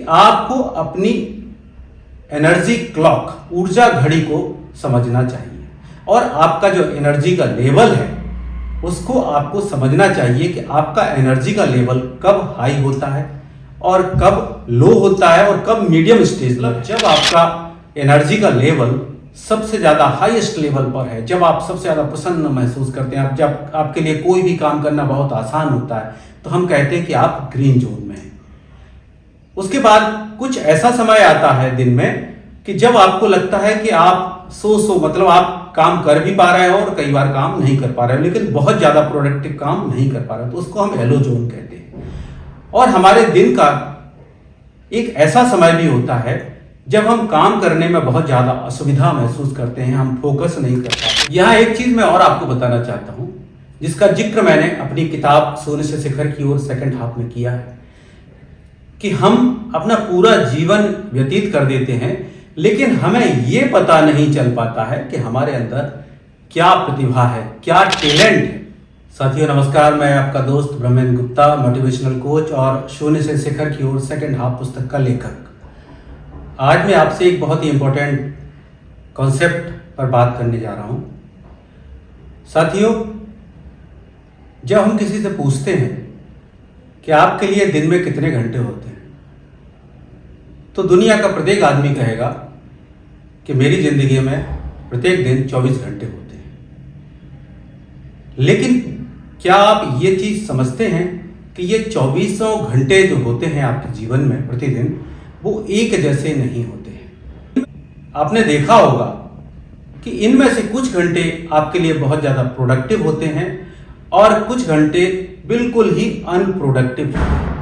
आपको अपनी energy clock, ऊर्जा घड़ी को समझना चाहिए और आपका जो एनर्जी का लेवल है उसको आपको समझना चाहिए कि आपका एनर्जी का लेवल कब हाई होता है और कब लो होता है और कब मीडियम स्टेज पर। जब आपका एनर्जी का लेवल सबसे ज़्यादा हाईएस्ट लेवल पर है, जब आप सबसे ज़्यादा प्रसन्न महसूस करते हैं, जब आपके लिए कोई भी काम करना बहुत आसान होता है, तो हम कहते हैं कि आप ग्रीन जोन में हैं। उसके बाद कुछ ऐसा समय आता है दिन में कि जब आपको लगता है कि आप मतलब आप काम कर भी पा रहे हो और कई बार काम नहीं कर पा रहे हो, लेकिन बहुत ज़्यादा प्रोडक्टिव काम नहीं कर पा रहे हो, तो उसको हम येलो जोन कहते हैं। और हमारे दिन का एक ऐसा समय भी होता है जब हम काम करने में बहुत ज़्यादा असुविधा महसूस करते हैं, हम फोकस नहीं कर पाते। यहाँ एक चीज़ मैं और आपको बताना चाहता हूँ जिसका जिक्र मैंने अपनी किताब सोने से शिखर की ओर सेकंड हाफ में किया है कि हम अपना पूरा जीवन व्यतीत कर देते हैं, लेकिन हमें ये पता नहीं चल पाता है कि हमारे अंदर क्या प्रतिभा है, क्या टैलेंट है। साथियों नमस्कार, मैं आपका दोस्त ब्रह्मेंद्र गुप्ता, मोटिवेशनल कोच और सोने से शिखर की ओर सेकंड हाफ पुस्तक का लेखक। आज मैं आपसे एक बहुत ही इंपॉर्टेंट कॉन्सेप्ट पर बात करने जा रहा हूं। साथियों, जब हम किसी से पूछते हैं कि आपके लिए दिन में कितने घंटे होते हैं, तो दुनिया का प्रत्येक आदमी कहेगा कि मेरी जिंदगी में प्रत्येक दिन 24 घंटे होते हैं। लेकिन क्या आप ये चीज समझते हैं कि ये 24 घंटे जो होते हैं आपके जीवन में प्रतिदिन, वो एक जैसे नहीं होते हैं। आपने देखा होगा कि इनमें से कुछ घंटे आपके लिए बहुत ज़्यादा प्रोडक्टिव होते हैं और कुछ घंटे बिल्कुल ही अनप्रोडक्टिव होते हैं।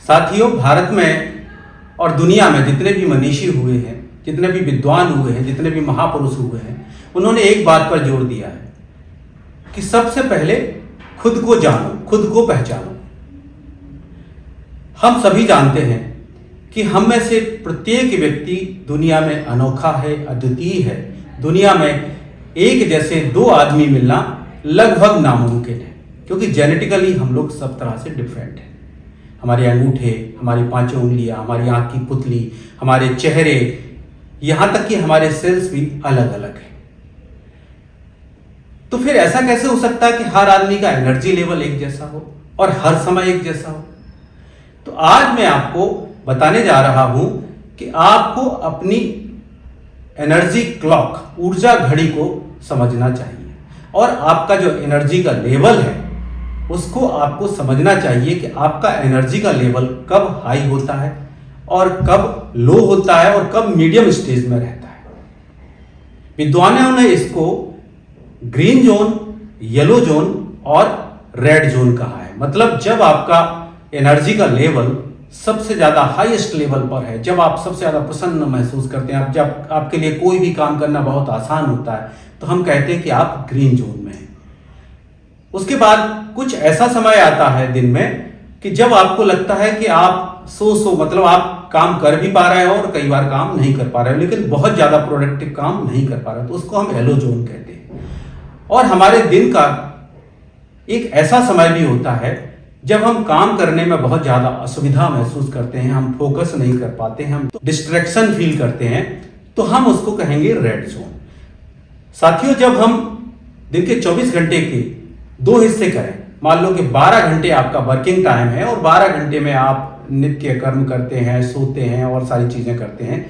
साथियों, भारत में और दुनिया में जितने भी मनीषी हुए हैं, जितने भी विद्वान हुए हैं, जितने भी महापुरुष हुए हैं, उन्होंने एक बात पर जोर दिया है कि सबसे पहले खुद को जानो, खुद को पहचानो। हम सभी जानते हैं कि हम में से प्रत्येक व्यक्ति दुनिया में अनोखा है, अद्वितीय है। दुनिया में एक जैसे दो आदमी मिलना लगभग नामुमकिन है, क्योंकि जेनेटिकली हम लोग सब तरह से डिफरेंट हैं। हमारे अंगूठे, हमारी 5 उंगलियां, हमारी आंख की पुतली, हमारे चेहरे, यहां तक कि हमारे सेल्स भी अलग अलग हैं। तो फिर ऐसा कैसे हो सकता है कि हर आदमी का एनर्जी लेवल एक जैसा हो और हर समय एक जैसा हो? तो आज मैं आपको बताने जा रहा हूं कि आपको अपनी एनर्जी क्लॉक, ऊर्जा घड़ी को समझना चाहिए और आपका जो एनर्जी का लेवल है उसको आपको समझना चाहिए कि आपका एनर्जी का लेवल कब हाई होता है और कब लो होता है और कब मीडियम स्टेज में रहता है। विद्वानों ने इसको ग्रीन जोन, येलो जोन और रेड जोन कहा है। मतलब जब आपका एनर्जी का लेवल सबसे ज़्यादा हाईएस्ट लेवल पर है, जब आप सबसे ज़्यादा प्रसन्न महसूस करते हैं, जब आपके लिए कोई भी काम करना बहुत आसान होता है, तो हम कहते हैं कि आप ग्रीन जोन में हैं। उसके बाद कुछ ऐसा समय आता है दिन में कि जब आपको लगता है कि आप मतलब आप काम कर भी पा रहे हो और कई बार काम नहीं कर पा रहे हो, लेकिन बहुत ज़्यादा प्रोडक्टिव काम नहीं कर पा रहे हो, तो उसको हम येलो जोन कहते हैं। और हमारे दिन का एक ऐसा समय भी होता है जब हम काम करने में बहुत ज़्यादा असुविधा महसूस करते हैं, हम फोकस नहीं कर पाते हैं, हम डिस्ट्रैक्शन फील करते हैं, तो हम उसको कहेंगे रेड जोन। साथियों, जब हम दिन के 24 घंटे के 2 हिस्से करें, मान लो कि 12 घंटे आपका वर्किंग टाइम है और 12 घंटे में आप नित्य कर्म करते हैं, सोते हैं और सारी चीज़ें करते हैं,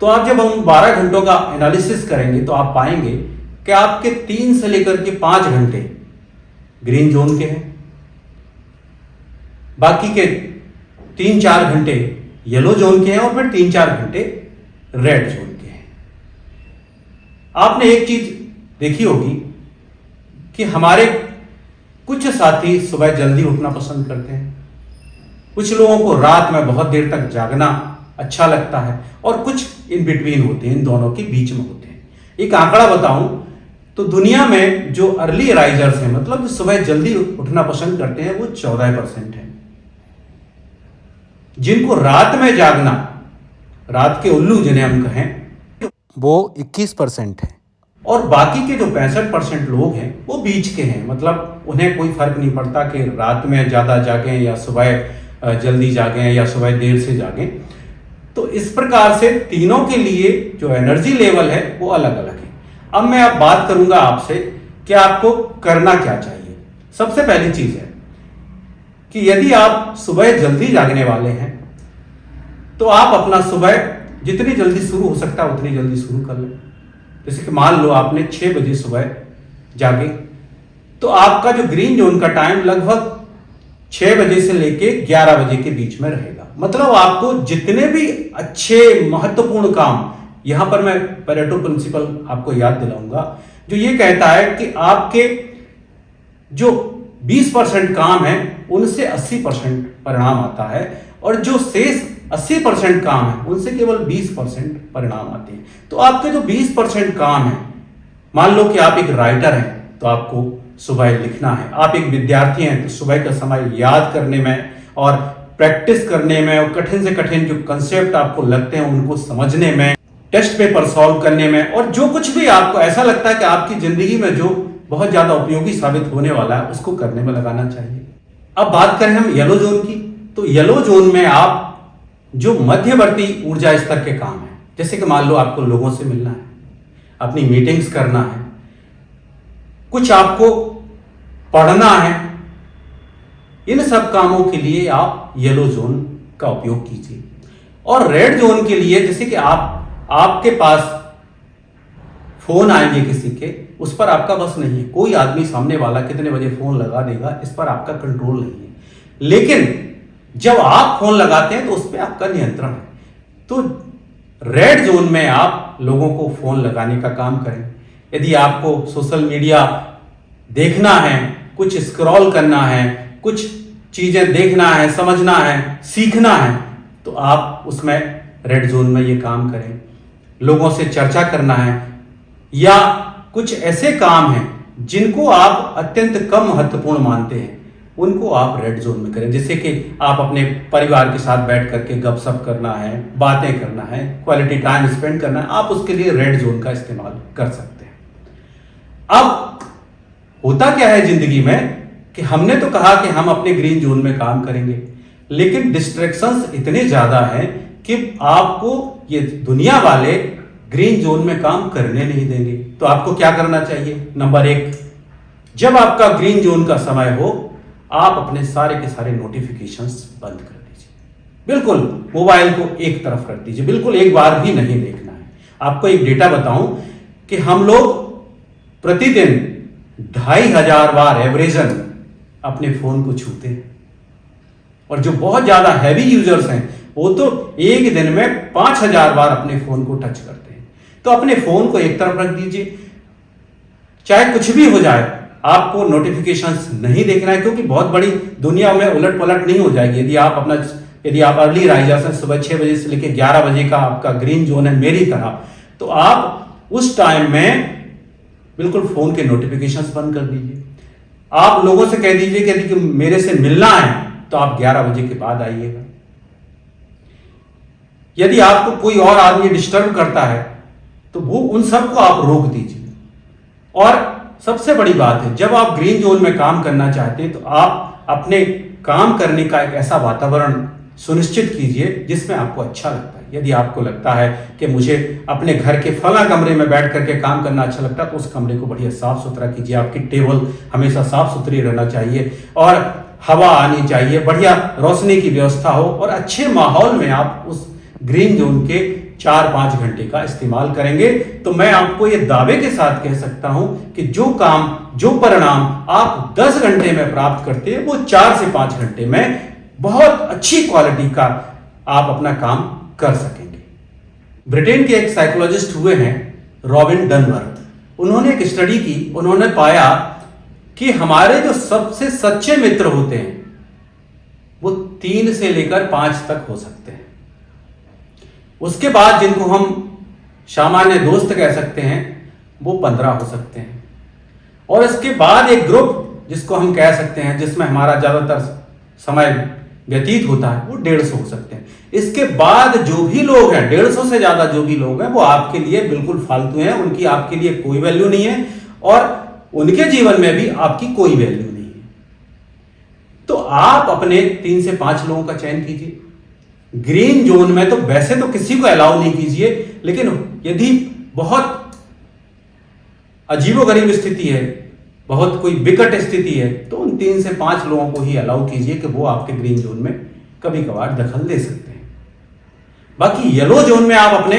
तो आप जब हम 12 घंटों का एनालिसिस करेंगे तो आप पाएंगे कि आपके 3 से लेकर के 5 घंटे ग्रीन जोन के हैं, बाकी के 3-4 घंटे येलो जोन के हैं और फिर 3-4 घंटे रेड जोन के हैं। आपने एक चीज देखी होगी कि हमारे कुछ साथी सुबह जल्दी उठना पसंद करते हैं, कुछ लोगों को रात में बहुत देर तक जागना अच्छा लगता है और कुछ इन बिटवीन होते हैं, इन दोनों के बीच में होते हैं। एक आंकड़ा बताऊं तो दुनिया में जो अर्ली राइजर्स हैं, मतलब जो सुबह जल्दी उठना पसंद करते हैं, वो 14% है। जिनको रात में जागना, रात के उल्लू जिन्हें हम कहें, वो 21% है। और बाकी के जो 65% लोग हैं वो बीच के हैं, मतलब उन्हें कोई फर्क नहीं पड़ता कि रात में ज़्यादा जागें या सुबह जल्दी जागें या सुबह देर से जागें। तो इस प्रकार से तीनों के लिए जो एनर्जी लेवल है वो अलग अलग है। अब मैं अब बात करूंगा आपसे कि आपको करना क्या चाहिए। सबसे पहली चीज है कि यदि आप सुबह जल्दी जागने वाले हैं तो आप अपना सुबह जितनी जल्दी शुरू हो सकता है उतनी जल्दी शुरू कर लें। जैसे कि मान लो आपने 6 बजे सुबह जागे तो आपका जो ग्रीन जोन का टाइम लगभग 6 बजे से लेके 11 बजे के बीच में रहेगा। मतलब आपको जितने भी अच्छे महत्वपूर्ण काम, यहां पर मैं पेरेटो प्रिंसिपल आपको याद दिलाऊंगा जो ये कहता है कि आपके जो 20% काम है उनसे 80% परिणाम आता है और जो शेष 80% काम है उनसे केवल 20% परिणाम आते हैं। तो आपके जो 20% काम है, मान लो कि आप एक राइटर हैं तो आपको सुबह लिखना है, आप एक विद्यार्थी हैं तो सुबह का समय याद करने में और प्रैक्टिस करने में और कठिन से कठिन जो कंसेप्ट आपको लगते हैं उनको समझने में, टेस्ट पेपर सॉल्व करने में और जो कुछ भी आपको ऐसा लगता है कि आपकी जिंदगी में जो बहुत ज्यादा उपयोगी साबित होने वाला है उसको करने में लगाना चाहिए। अब बात करें हम येलो जोन की, तो येलो जोन में आप जो मध्यवर्ती ऊर्जा स्तर के काम है, जैसे कि मान लो आपको लोगों से मिलना है, अपनी मीटिंग्स करना है, कुछ आपको पढ़ना है, इन सब कामों के लिए आप येलो जोन का उपयोग कीजिए। और रेड जोन के लिए जैसे कि आपके पास फोन आएंगे किसी के, उस पर आपका बस नहीं है, कोई आदमी सामने वाला कितने बजे फोन लगा देगा इस पर आपका कंट्रोल नहीं है, लेकिन जब आप फोन लगाते हैं तो उस पर आपका नियंत्रण है। तो रेड जोन में आप लोगों को फोन लगाने का काम करें। यदि आपको सोशल मीडिया देखना है, कुछ स्क्रॉल करना है, कुछ चीजें देखना है, समझना है, सीखना है, तो आप उसमें रेड जोन में ये काम करें। लोगों से चर्चा करना है या कुछ ऐसे काम हैं जिनको आप अत्यंत कम महत्वपूर्ण मानते हैं उनको आप रेड जोन में करें। जैसे कि आप अपने परिवार के साथ बैठ करके गपशप करना है, बातें करना है, क्वालिटी टाइम स्पेंड करना है, आप उसके लिए रेड जोन का इस्तेमाल कर सकते हैं। अब होता क्या है जिंदगी में कि हमने तो कहा कि हम अपने ग्रीन जोन में काम करेंगे, लेकिन डिस्ट्रैक्शंस इतने ज्यादा हैं कि आपको ये दुनिया वाले ग्रीन जोन में काम करने नहीं देंगे। तो आपको क्या करना चाहिए? नंबर 1, जब आपका ग्रीन जोन का समय हो आप अपने सारे के सारे नोटिफिकेशंस बंद कर दीजिए। बिल्कुल मोबाइल को एक तरफ रख दीजिए, बिल्कुल एक बार भी नहीं देखना है। आपको एक डेटा बताऊं कि हम लोग प्रतिदिन 2500 बार एवरेजन अपने फोन को छूते हैं और जो बहुत ज्यादा हैवी यूजर्स हैं वो तो एक दिन में 5000 बार अपने फोन को टच करते हैं। तो अपने फोन को एक तरफ रख दीजिए, चाहे कुछ भी हो जाए आपको नोटिफिकेशंस नहीं देखना है, क्योंकि बहुत बड़ी दुनिया में उलट पलट नहीं हो जाएगी। यदि आप अर्ली राइजर्स हैं, सुबह 6 बजे से लेकर 11 बजे का आपका ग्रीन जोन है मेरी तरह, तो आप उस टाइम में बिल्कुल फोन के नोटिफिकेशंस बंद कर दीजिए। आप लोगों से कह दीजिए कि यदि मेरे से मिलना है तो आप 11 बजे के बाद आइएगा। यदि आपको कोई और आदमी डिस्टर्ब करता है तो वो उन सबको आप रोक दीजिए। और सबसे बड़ी बात है, जब आप ग्रीन जोन में काम करना चाहते हैं तो आप अपने काम करने का एक ऐसा वातावरण सुनिश्चित कीजिए जिसमें आपको अच्छा लगता है। यदि आपको लगता है कि मुझे अपने घर के फला कमरे में बैठ करके काम करना अच्छा लगता है तो उस कमरे को बढ़िया साफ सुथरा कीजिए। आपकी टेबल हमेशा साफ सुथरी रहना चाहिए और हवा आनी चाहिए, बढ़िया रोशनी की व्यवस्था हो और अच्छे माहौल में आप उस ग्रीन जोन के 4-5 घंटे का इस्तेमाल करेंगे तो मैं आपको ये दावे के साथ कह सकता हूं कि जो काम, जो परिणाम आप 10 घंटे में प्राप्त करते हैं वो 4 से 5 घंटे में बहुत अच्छी क्वालिटी का आप अपना काम कर सकेंगे। ब्रिटेन के एक साइकोलॉजिस्ट हुए हैं रॉबिन डनवर्थ, उन्होंने एक स्टडी की, उन्होंने पाया कि हमारे जो सबसे सच्चे मित्र होते हैं वो 3 से लेकर 5 तक हो सकते हैं। उसके बाद जिनको हम सामान्य दोस्त कह सकते हैं वो 15 हो सकते हैं और इसके बाद एक ग्रुप जिसको हम कह सकते हैं जिसमें हमारा ज्यादातर समय व्यतीत होता है वो 150 हो सकते हैं। इसके बाद जो भी लोग हैं, 150 से ज्यादा जो भी लोग हैं वो आपके लिए बिल्कुल फालतू हैं, उनकी आपके लिए कोई वैल्यू नहीं है और उनके जीवन में भी आपकी कोई वैल्यू नहीं है। तो आप अपने 3 से 5 लोगों का चयन कीजिए। ग्रीन जोन में तो वैसे तो किसी को अलाउ नहीं कीजिए, लेकिन यदि बहुत अजीबोगरीब स्थिति है, बहुत कोई विकट स्थिति है, तो उन 3 से 5 लोगों को ही अलाउ कीजिए कि वो आपके ग्रीन जोन में कभी कभार दखल दे सकते हैं। बाकी येलो जोन में आप अपने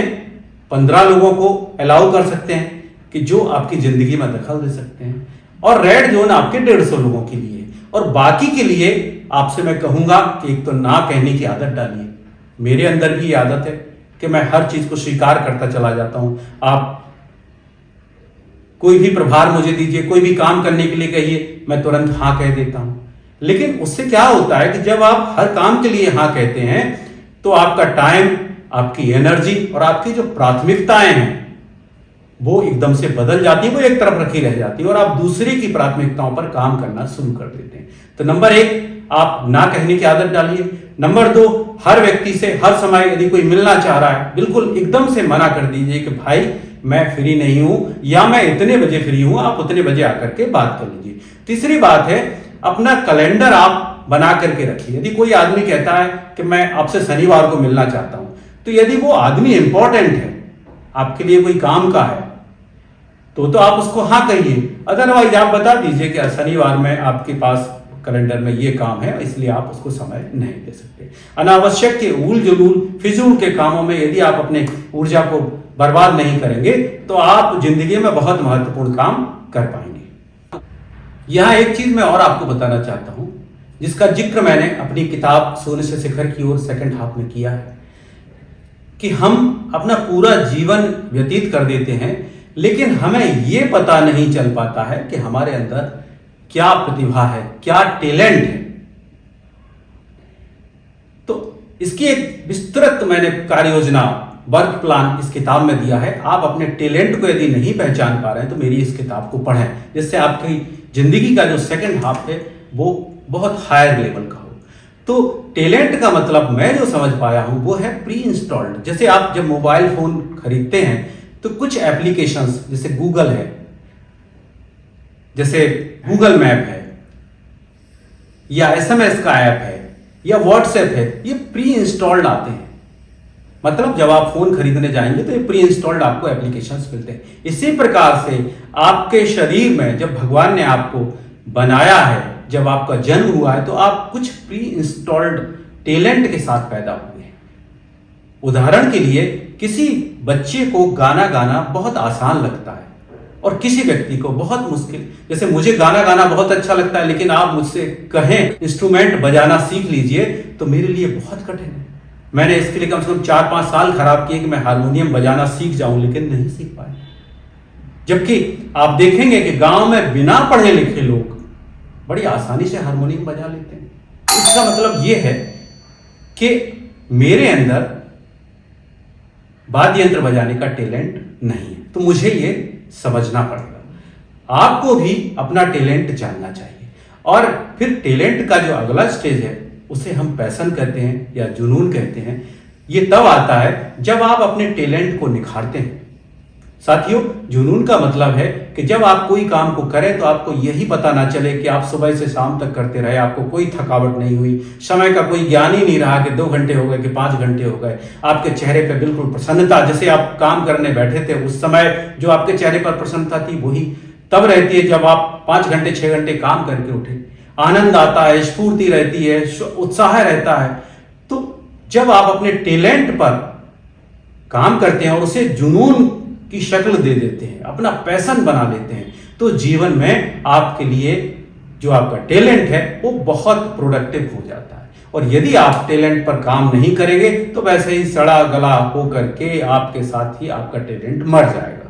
15 लोगों को अलाउ कर सकते हैं कि जो आपकी जिंदगी में दखल दे सकते हैं, और रेड जोन आपके 150 लोगों के लिए। और बाकी के लिए आपसे मैं कहूंगा कि एक तो ना कहने की आदत डालिए। मेरे अंदर भी ये आदत है कि मैं हर चीज को स्वीकार करता चला जाता हूं। आप कोई भी प्रभार मुझे दीजिए, कोई भी काम करने के लिए कहिए, मैं तुरंत हाँ कह देता हूं। लेकिन उससे क्या होता है कि जब आप हर काम के लिए हाँ कहते हैं तो आपका टाइम, आपकी एनर्जी और आपकी जो प्राथमिकताएं हैं वो एकदम से बदल जाती है, वो एक तरफ रखी रह जाती है और आप दूसरे की प्राथमिकताओं पर काम करना शुरू कर देते हैं। तो नंबर 1, आप ना कहने की आदत डालिए। नंबर 2, हर व्यक्ति से हर समय यदि कोई मिलना चाह रहा है, बिल्कुल एकदम से मना कर दीजिए कि भाई मैं फ्री नहीं हूं या मैं इतने बजे फ्री हूं, आप उतने बजे आकर के बात कर लीजिए। तीसरी बात है, अपना कैलेंडर आप बना करके रखिए। यदि कोई आदमी कहता है कि मैं आपसे शनिवार को मिलना चाहता हूं, तो यदि वो आदमी इंपॉर्टेंट है, आपके लिए कोई काम का है, तो आप उसको हाँ कहिए। अदरवाइज आप बता दीजिए कि शनिवार में आपके पास कैलेंडर में ये काम है, इसलिए आप उसको समय नहीं दे सकते। अनावश्यक के उल जुलूल फिजूल के कामों में यदि आप अपने ऊर्जा को बर्बाद नहीं करेंगे तो आप जिंदगी में बहुत महत्वपूर्ण काम कर पाएंगे। यहां एक चीज मैं और आपको बताना चाहता हूं, जिसका जिक्र मैंने अपनी किताब सोने से शिखर की ओर सेकंड हाफ में किया है, कि हम अपना पूरा जीवन व्यतीत कर देते हैं, लेकिन हमें यह पता नहीं चल पाता है कि हमारे अंदर क्या प्रतिभा है, क्या टैलेंट है। तो इसकी एक विस्तृत मैंने कार्य योजना, वर्क प्लान इस किताब में दिया है। आप अपने टैलेंट को यदि नहीं पहचान पा रहे हैं तो मेरी इस किताब को पढ़ें, जिससे आपकी जिंदगी का जो सेकंड हाफ है वो बहुत हायर लेवल का हो। तो टैलेंट का मतलब मैं जो समझ पाया हूं वो है प्री इंस्टॉल्ड। जैसे आप जब मोबाइल फोन खरीदते हैं तो कुछ एप्लीकेशंस जैसे गूगल है, जैसे गूगल मैप है, या एसएमएस का ऐप है, या व्हाट्सएप है, ये प्री इंस्टॉल्ड आते हैं। मतलब जब आप फोन खरीदने जाएंगे तो ये प्री इंस्टॉल्ड आपको एप्लीकेशंस मिलते हैं। इसी प्रकार से आपके शरीर में जब भगवान ने आपको बनाया है, जब आपका जन्म हुआ है, तो आप कुछ प्री इंस्टॉल्ड टैलेंट के साथ पैदा हुए हैं। उदाहरण के लिए, किसी बच्चे को गाना गाना बहुत आसान लगता है और किसी व्यक्ति को बहुत मुश्किल। जैसे मुझे गाना गाना बहुत अच्छा लगता है, लेकिन आप मुझसे कहें इंस्ट्रूमेंट बजाना सीख लीजिए तो मेरे लिए बहुत कठिन है। मैंने इसके लिए कम से कम 4-5 साल खराब किए कि मैं हारमोनियम बजाना सीख जाऊं, लेकिन नहीं सीख पाए। जबकि आप देखेंगे कि गांव में बिना पढ़े लिखे लोग बड़ी आसानी से हारमोनियम बजा लेते हैं। इसका मतलब यह है कि मेरे अंदर वाद्य यंत्र बजाने का टैलेंट नहीं है, तो मुझे ये समझना पड़ेगा। आपको भी अपना टैलेंट जानना चाहिए, और फिर टैलेंट का जो अगला स्टेज है उसे हम पैशन कहते हैं या जुनून कहते हैं। ये तब आता है जब आप अपने टैलेंट को निखारते हैं। साथियों, जुनून का मतलब है कि जब आप कोई काम को करें तो आपको यही पता ना चले कि आप सुबह से शाम तक करते रहे, आपको कोई थकावट नहीं हुई, समय का कोई ज्ञान ही नहीं रहा कि 2 घंटे हो गए कि 5 घंटे हो गए। आपके चेहरे पे बिल्कुल प्रसन्नता, जैसे आप काम करने बैठे थे उस समय जो आपके चेहरे पर प्रसन्नता थी वही तब रहती है जब आप 5 घंटे 6 घंटे काम करके उठे। आनंद आता है, स्फूर्ति रहती है, उत्साह रहता है। तो जब आप अपने टैलेंट पर काम करते हैं और उसे जुनून की शक्ल दे देते हैं, अपना पैशन बना लेते हैं, तो जीवन में आपके लिए जो आपका टैलेंट है वो बहुत प्रोडक्टिव हो जाता है। और यदि आप टैलेंट पर काम नहीं करेंगे तो वैसे ही सड़ा गला होकर के आपके साथ ही आपका टैलेंट मर जाएगा।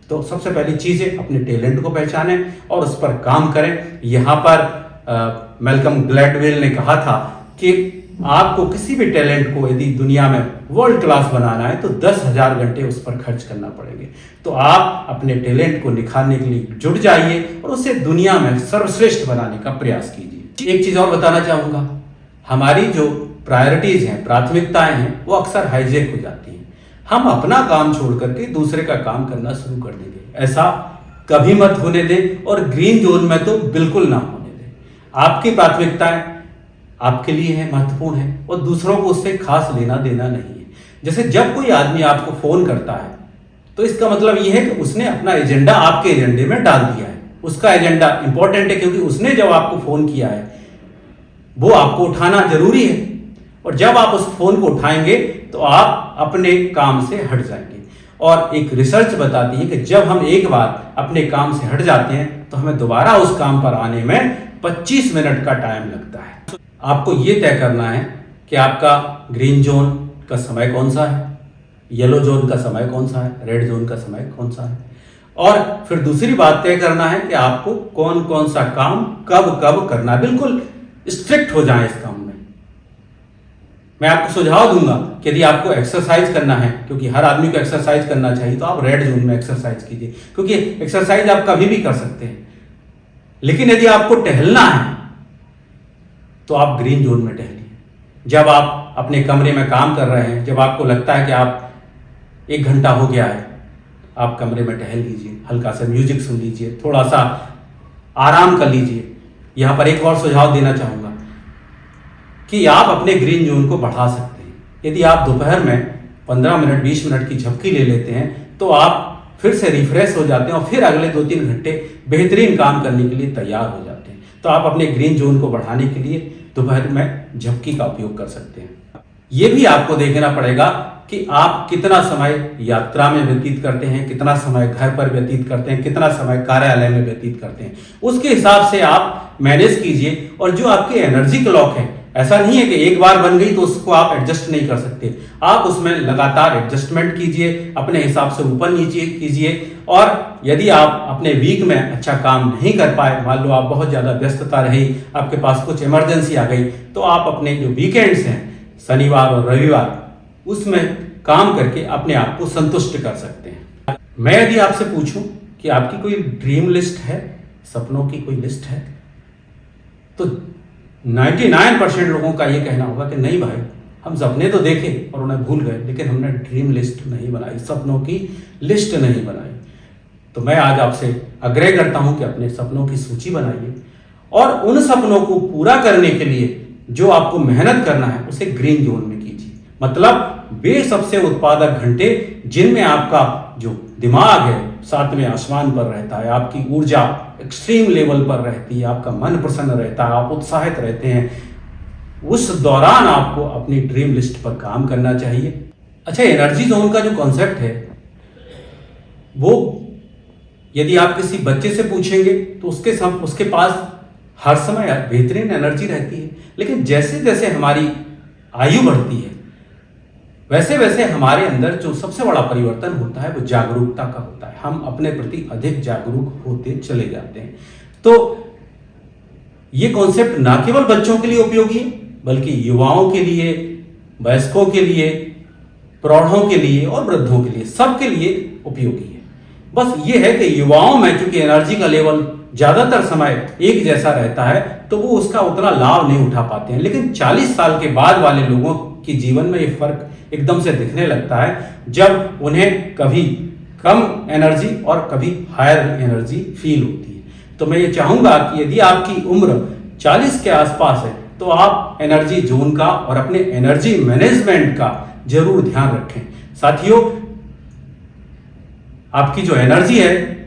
तो सबसे पहली चीज है अपने टैलेंट को पहचानें और उस पर काम करें। यहां पर मैल्कम ग्लैडवेल ने कहा था कि आपको किसी भी टैलेंट को यदि दुनिया में वर्ल्ड क्लास बनाना है तो 10,000 घंटे उस पर खर्च करना पड़ेंगे। तो आप अपने टैलेंट को निखारने के लिए जुट जाइए और उसे दुनिया में सर्वश्रेष्ठ बनाने का प्रयास कीजिए। एक चीज और बताना चाहूंगा, हमारी जो प्रायोरिटीज हैं, प्राथमिकताएं हैं, वो अक्सर हाईजैक हो जाती हैं। हम अपना काम छोड़ करके दूसरे का काम करना शुरू कर देंगे। ऐसा कभी मत होने दें और ग्रीन जोन में तो बिल्कुल ना होने दें। आपकी प्राथमिकताएं आपके लिए है, महत्वपूर्ण है, और दूसरों को उससे खास लेना देना नहीं है। जैसे जब कोई आदमी आपको फोन करता है तो इसका मतलब यह है कि उसने अपना एजेंडा आपके एजेंडे में डाल दिया है। उसका एजेंडा इंपॉर्टेंट है क्योंकि उसने जब आपको फोन किया है वो आपको उठाना जरूरी है, और जब आप उस फोन को उठाएंगे तो आप अपने काम से हट जाएंगे। और एक रिसर्च बताती है कि जब हम एक बार अपने काम से हट जाते हैं तो हमें दोबारा उस काम पर आने में 25 मिनट का टाइम लगता है। आपको यह तय करना है कि आपका ग्रीन जोन का समय कौन सा है, येलो जोन का समय कौन सा है, रेड जोन का समय कौन सा है, और फिर दूसरी बात तय करना है कि आपको कौन कौन सा काम कब कब करना है। बिल्कुल स्ट्रिक्ट हो जाए इस काम में। मैं आपको सुझाव दूंगा कि यदि आपको एक्सरसाइज करना है, क्योंकि हर आदमी को एक्सरसाइज करना चाहिए, तो आप रेड जोन में एक्सरसाइज कीजिए, क्योंकि एक्सरसाइज आप कभी भी कर सकते हैं। लेकिन यदि आपको टहलना है तो आप ग्रीन जोन में टहलिए। जब आप अपने कमरे में काम कर रहे हैं, जब आपको लगता है कि आप 1 घंटा हो गया है, आप कमरे में टहल लीजिए, हल्का सा म्यूजिक सुन लीजिए, थोड़ा सा आराम कर लीजिए। यहां पर एक और सुझाव देना चाहूंगा कि आप अपने ग्रीन जोन को बढ़ा सकते हैं। यदि आप दोपहर में 15 मिनट 20 मिनट की झपकी ले लेते हैं तो आप फिर से रिफ्रेश हो जाते हैं और फिर अगले 2-3 घंटे बेहतरीन काम करने के लिए तैयार हो जाते हैं। तो आप अपने ग्रीन जोन को बढ़ाने के लिए दोपहर में झपकी का उपयोग कर सकते हैं। ये भी आपको देखना पड़ेगा कि आप कितना समय यात्रा में व्यतीत करते हैं, कितना समय घर पर व्यतीत करते हैं, कितना समय कार्यालय में व्यतीत करते हैं। उसके हिसाब से आप मैनेज कीजिए। और जो आपकी एनर्जी क्लॉक है, ऐसा नहीं है कि एक बार बन गई तो उसको आप एडजस्ट नहीं कर सकते। आप उसमें लगातार एडजस्टमेंट कीजिए, अपने हिसाब से ऊपर नीचे कीजिए। और यदि आप अपने वीक में अच्छा काम नहीं कर पाए, मान लो आप बहुत ज़्यादा व्यस्तता रही, आपके पास कुछ इमरजेंसी आ गई, तो आप अपने जो वीकेंड्स हैं, शनिवार और रविवार, उसमें काम करके अपने आप को संतुष्ट कर सकते हैं। मैं यदि आपसे पूछूं कि आपकी कोई ड्रीम लिस्ट है, सपनों की कोई लिस्ट है, तो 99% लोगों का ये कहना होगा कि नहीं भाई, हम सपने तो देखे और उन्हें भूल गए, लेकिन हमने ड्रीम लिस्ट नहीं बनाई, सपनों की लिस्ट नहीं बनाई। तो मैं आज आपसे आग्रह करता हूं कि अपने सपनों की सूची बनाइए और उन सपनों को पूरा करने के लिए जो आपको मेहनत करना है उसे ग्रीन जोन में कीजिए। मतलब वे सबसे उत्पादक घंटे जिनमें आपका जो दिमाग है 7वें आसमान पर रहता है, आपकी ऊर्जा एक्सट्रीम लेवल पर रहती है, आपका मन प्रसन्न रहता है, आप उत्साहित रहते हैं, उस दौरान आपको अपनी ड्रीम लिस्ट पर काम करना चाहिए। अच्छा, एनर्जी जोन का जो कॉन्सेप्ट है वो यदि आप किसी बच्चे से पूछेंगे तो उसके पास हर समय बेहतरीन एनर्जी रहती है, लेकिन जैसे जैसे हमारी आयु बढ़ती है वैसे वैसे हमारे अंदर जो सबसे बड़ा परिवर्तन होता है वो जागरूकता का होता है। हम अपने प्रति अधिक जागरूक होते चले जाते हैं। तो ये कॉन्सेप्ट ना केवल बच्चों के लिए उपयोगी है बल्कि युवाओं के लिए, वयस्कों के लिए, प्रौढ़ों के लिए और वृद्धों के लिए, सबके लिए उपयोगी है। बस ये है कि युवाओं में चूंकि एनर्जी का लेवल ज्यादातर समय एक जैसा रहता है तो वो उसका उतना लाभ नहीं उठा पाते हैं, लेकिन 40 साल के बाद वाले लोगों के जीवन में ये फर्क एकदम से दिखने लगता है जब उन्हें कभी कम एनर्जी और कभी हायर एनर्जी फील होती है। तो मैं ये चाहूंगा कि यदि आपकी उम्र 40 के आसपास है तो आप एनर्जी जोन का और अपने एनर्जी मैनेजमेंट का जरूर ध्यान रखें। साथियों, आपकी जो एनर्जी है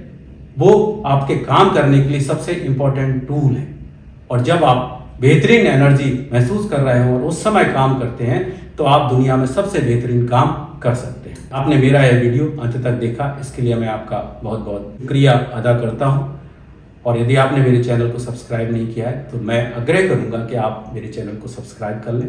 वो आपके काम करने के लिए सबसे इंपॉर्टेंट टूल है, और जब आप बेहतरीन एनर्जी महसूस कर रहे हो और उस समय काम करते हैं तो आप दुनिया में सबसे बेहतरीन काम कर सकते हैं। आपने मेरा यह वीडियो अंत तक देखा, इसके लिए मैं आपका बहुत बहुत शुक्रिया अदा करता हूं। और यदि आपने मेरे चैनल को सब्सक्राइब नहीं किया है तो मैं आग्रह करूंगा कि आप मेरे चैनल को सब्सक्राइब कर लें।